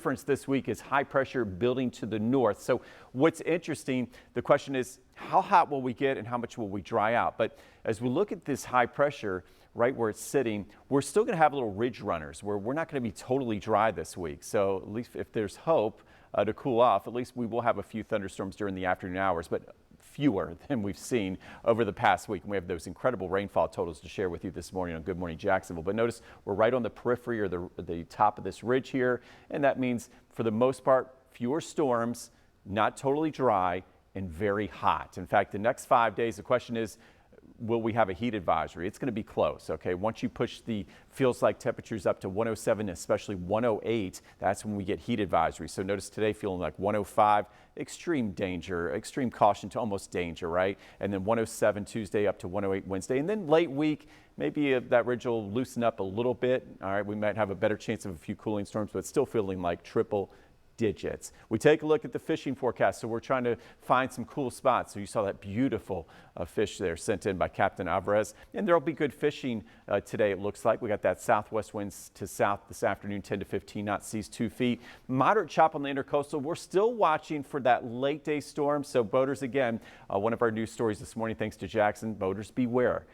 Difference this week is high pressure building to the north. So what's interesting, the question is how hot will we get and how much will we dry out? But as we look at this high pressure right where it's sitting, we're still going to have little ridge runners where we're not going to be totally dry this week. So at least if there's hope to cool off, at least we will have a few thunderstorms during the afternoon hours, but fewer than we've seen over the past week. And we have those incredible rainfall totals to share with you this morning on Good Morning Jacksonville. But notice we're right on the periphery or the top of this ridge here. And that means for the most part, fewer storms, not totally dry, and very hot. In fact, the next 5 days, the question is, will we have a heat advisory? It's going to be close, okay? Once you push the feels like temperatures up to 107, especially 108, that's when we get heat advisory. So notice today feeling like 105, extreme danger, extreme caution to almost danger, right? And then 107 Tuesday up to 108 Wednesday. And then late week, maybe that ridge will loosen up a little bit. All right, we might have a better chance of a few cooling storms, but still feeling like triple digits. We take a look at the fishing forecast. So we're trying to find some cool spots. So you saw that beautiful fish there sent in by Captain Alvarez. And there'll be good fishing today, it looks like. We got that southwest winds to south this afternoon, 10 to 15 knots, seas 2 feet. Moderate chop on the intercoastal. We're still watching for that late day storm. So boaters, again, one of our news stories this morning, thanks to Jackson, boaters beware.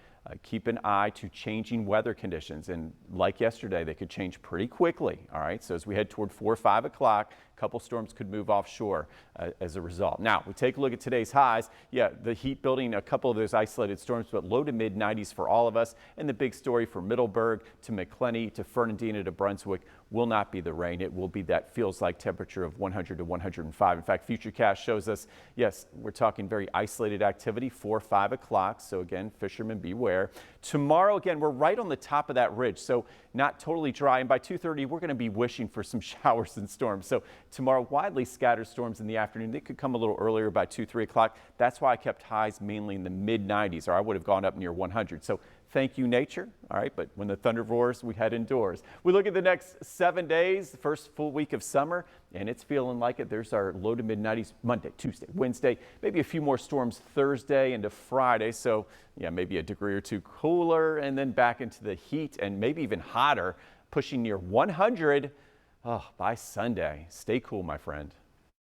Keep an eye to changing weather conditions, and like yesterday, they could change pretty quickly. All right, so as we head toward 4 or 5 o'clock, a couple storms could move offshore as a result. Now, we take a look at today's highs. Yeah, the heat building, a couple of those isolated storms, but low to mid 90s for all of us. And the big story for Middleburg to McClenny to Fernandina to Brunswick will not be the rain. It will be that feels like temperature of 100 to 105. In fact, Futurecast shows us, yes, we're talking very isolated activity, 4 or 5 o'clock. So again, fishermen beware. Tomorrow, again, we're right on the top of that ridge, so not totally dry. And by 2:30, we're going to be wishing for some showers and storms. So tomorrow, widely scattered storms in the afternoon. They could come a little earlier by 2, 3 o'clock. That's why I kept highs mainly in the mid 90s, or I would have gone up near 100. So thank you, nature. All right, but when the thunder roars, we head indoors. We look at the next 7 days, the first full week of summer, and it's feeling like it. There's our low to mid 90s Monday, Tuesday, Wednesday, maybe a few more storms Thursday into Friday. So yeah, maybe a degree or two cooler, and then back into the heat and maybe even hotter, pushing near 100 by Sunday. Stay cool, my friend.